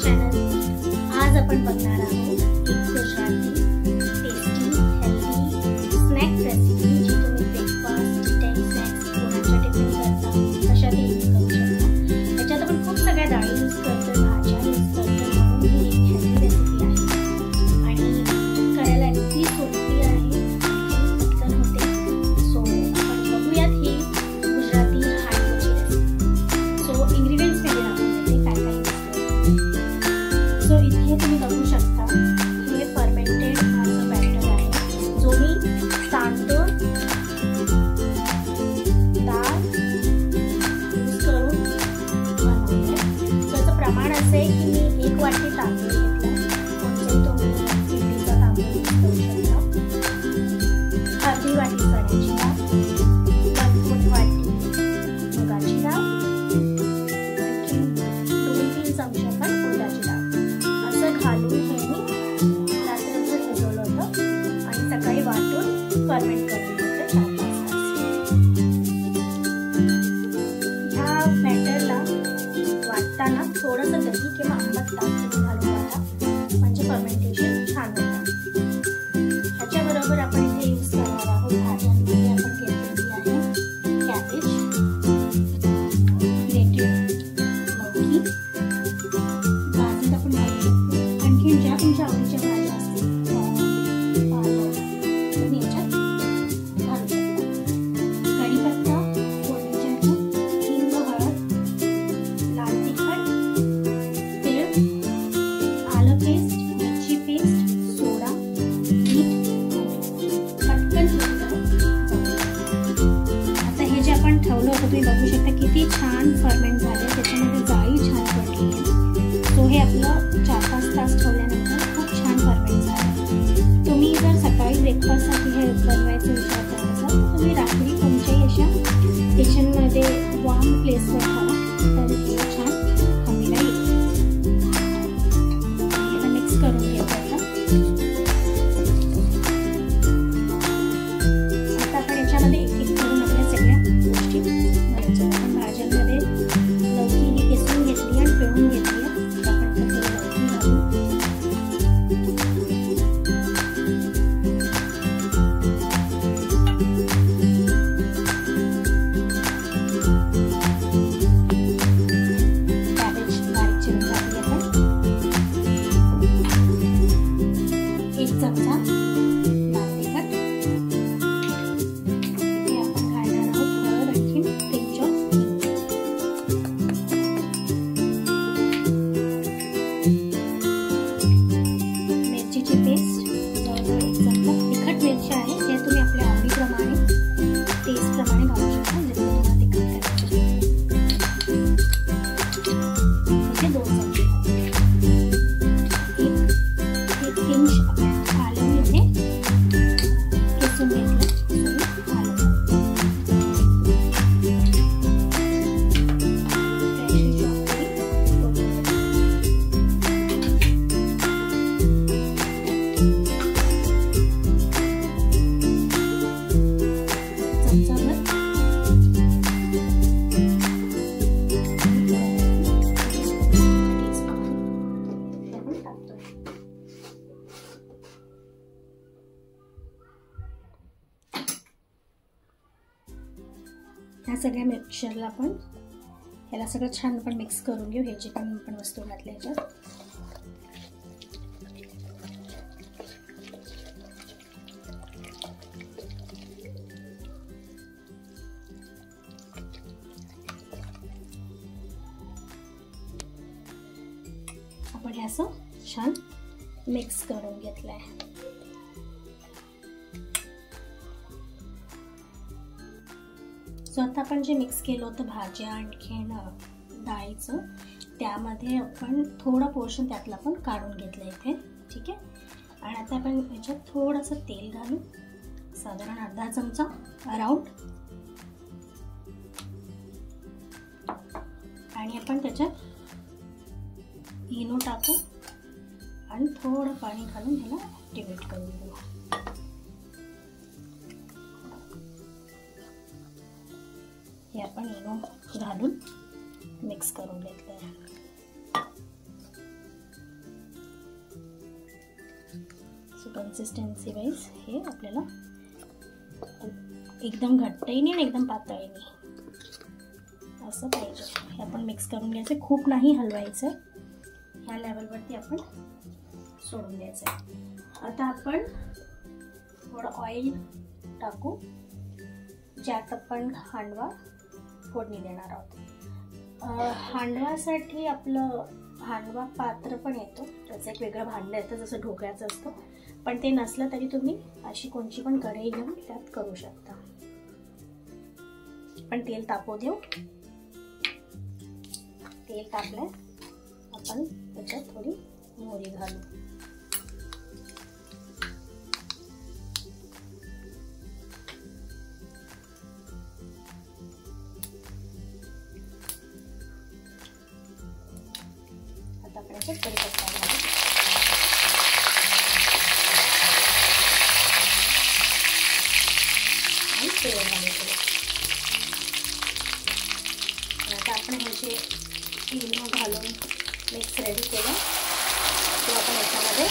Channel. आज आपण बघणार आहोत एक Gujarati tasty healthy snack recipe जी तुम्ही ब्रेकफास्ट, टी स्नॅक्स कोणाच्या टिफिन करता कशातही यूज करू शकता. याच्यात आपण खूप सगळ्या डाळी यूज करतो, भाज्या यूज करतो, म्हणून ही एक हेल्दी रेसिपी आहे आणि करायला अगदी सोपी आहे, पटकन होते. सो आपण बघूयात ही गुजराती हांडवोची रेसिपी. सो इंग्रेडिएंट्स मध्ये दाखवते काय काय यूज करतो. सो इथे तुम्ही बघू शकता हे फर्मेंटेड असं बॅटर आहे जो मी तांदूळ डाळ यूज करून बनवले. सो याचं प्रमाण असं आहे की मी 1 वाटी तांदूळ घेतला, कोणतेही तुम्ही इडलीचा तांदूळ यूज करू शकता. अर्धी वाटी चण्याची डाळ, 1 वाटी मुगाची डाळ, 2-3 चमचे पण उडदाची डाळ असं घालून हे मी रात्रभर भिजवलं होतं आणि सकाळी वाटून फर्मेंट करून घेतलं 4-5 तास. ह्या बॅटरला वाटताना थोडंसं दही किंवा आंबट ताक घालून वाटा, म्हणजे फर्मेंटेशन छान होतं. ह्याच्याबरोबर आपण इथे यूज करणार आहोत भाज्यांमध्ये आपण घेतलेली आहे कॅबेज, ग्रेटेड लौकी, गाजर आपण घालू शकतो. आणखी ज्या तुमच्या आवडीच्या भाज्या असतील पालक तुम्ही याच्यात घालू शकता. कढीपत्ता, फोडणीच्या ह्याच्यात हिंग, हळद, लाल तिखट, तीळ, आलं पेस्ट, मिरची पेस्ट, सोडा, मीठ, पटकन आता हे जे आपण ठेवलं होतं तुम्ही बघू शकता किती छान फर्मेंट झाले, त्याच्यामध्ये जाळी छान पडली आहे. सो हे आपलं 4-5 तास ठेवल्यानंतर खूप छान फर्मेंट झालं. तुम्ही जर सकाळी ब्रेकफास्टसाठी हे बनवायचा विचार करत असाल तर तुम्ही रात्री कोणत्याही अशा किचनमध्ये वॉर्म प्लेसवर ठेवा तर हे छान खमीला येईल. आता मिक्स करून घ्यायचं. आता आपण याच्यामध्ये एक करून आपल्या सगळ्या गोष्टी घालायच्या. आपण भाज्यांमध्ये लौकी ही किसून घेतली आणि पिळून घेतली आहे. आपण लौकी घालू. कॅबेज बारीक चिरून घातली आपण. 1 चमचा लाल तिखट. हे आपण घालणार आहोत हळद, आणखी पिंच ऑफ हिंग. मिरचीची पेस्ट जवळजवळ 1 चमचा. तिखट मिरची आहे हे तुम्ही आपल्या आवडीप्रमाणे टेस्ट प्रमाणे घालू शकता, जितकं तुम्हाला तिखट करायचं. इथे 2 चमचे. एक पिंच आलं मी इथे किसून घेतलं. आलं ह्या सगळ्या मिक्सचरला आपण ह्याला सगळं छान आपण मिक्स करून घेऊ. हे जे पण आपण वस्तू घातल्या ह्याच्यात आपण हे असं छान मिक्स करून घेतलंय. सो आता आपण जे मिक्स केलं होतं भाज्या आणखीन डाळीचं, त्यामध्ये आपण थोडं पोर्शन त्यातलं आपण काढून घेतलं इथे. ठीक आहे. आणि आता आपण याच्यात थोडंसं तेल घालू, साधारण अर्धा चमचा अराउंड. आणि आपण त्याच्यात इनो टाकू आणि थोडं पाणी घालून ह्याला ॲक्टिवेट करून घेऊ. हे आपण इनो घालून मिक्स करून घेतलं आहे. सो कन्सिस्टन्सी वाईज हे आपल्याला एकदम घट्टही नाही आणि एकदम पातळही नाही असं पाहिजे. हे आपण मिक्स करून घ्यायचं, खूप नाही हलवायचं. ह्या लेवलवरती आपण सोडून द्यायचं. आता आपण थोडं ऑइल टाकू, ज्यात आपण हांडवा फोडणी देणार आहोत. हांडवासाठी आपलं हांडवा पात्र पण येतो, त्याचं एक वेगळं भांडं येतं जसं ढोकळ्याचं असतं, पण ते नसलं तरी तुम्ही अशी कोणची पण कढई घेऊन त्यात करू शकता. पण तेल तापू देऊ. तेल तापलंय, आपण त्याच्यात थोडी मोहरी घालू. आता आपण याच्यात कढीपत्ता घालू. आणि तेल घालायचं. आता आपण हे जे इनो घालून मिक्स रेडी केलं ते आपण याच्यामध्ये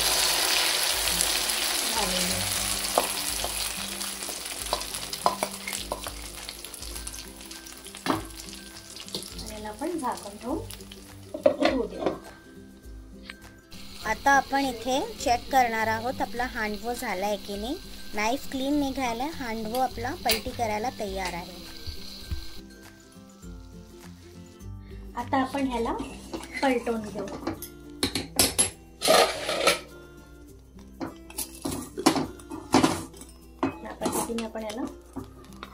घालून घेऊ. आणि याला आपण झाकण ठेवून होऊ देऊ. आता आपण इथे चेक करणार आहोत आपला हांडवो झाला आहे की नाही. नाईफ क्लीन निघाला, हांडवो आपला पलटी करायला तयार आहे. आता आपण ह्याला पलटवून घेऊ. या पद्धतीने आपण याला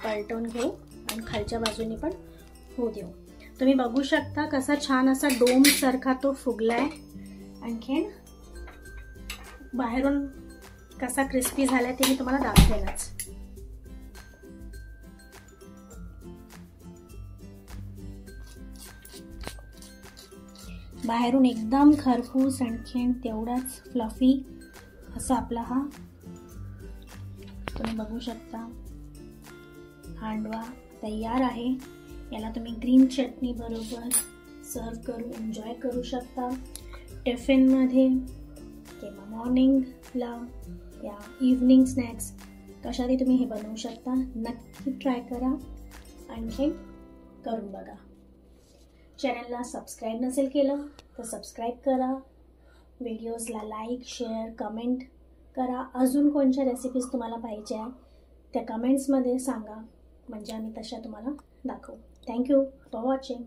पलटवून घेऊ आणि खालच्या बाजूने पण होऊ देऊ. तुम्ही बघू शकता कसा छान असा डोम सारखा तो फुगलाय. आणखीन बाहेरून कसा क्रिस्पी झालाय ते मी तुम्हाला दाखवेलच. बाहेरून एकदम खरपूस, आणखीन तेवढाच फ्लफी असा आपला हा तुम्ही बघू शकता हांडवा तयार आहे. याला तुम्ही ग्रीन चटणी बरोबर सर्व करून एन्जॉय करू शकता. टिफिनमध्ये किंवा मॉर्निंगला या इव्हनिंग स्नॅक्स कशातही तुम्ही हे बनवू शकता. नक्की ट्राय करा, आणखी करून बघा. चॅनलला सबस्क्राईब नसेल केलं तर सबस्क्राईब करा. व्हिडिओजला लाईक, शेअर, कमेंट करा. अजून कोणत्या रेसिपीज तुम्हाला पाहिजे आहे त्या कमेंट्समध्ये सांगा, म्हणजे आम्ही तशा तुम्हाला दाखवू. Thank you for watching.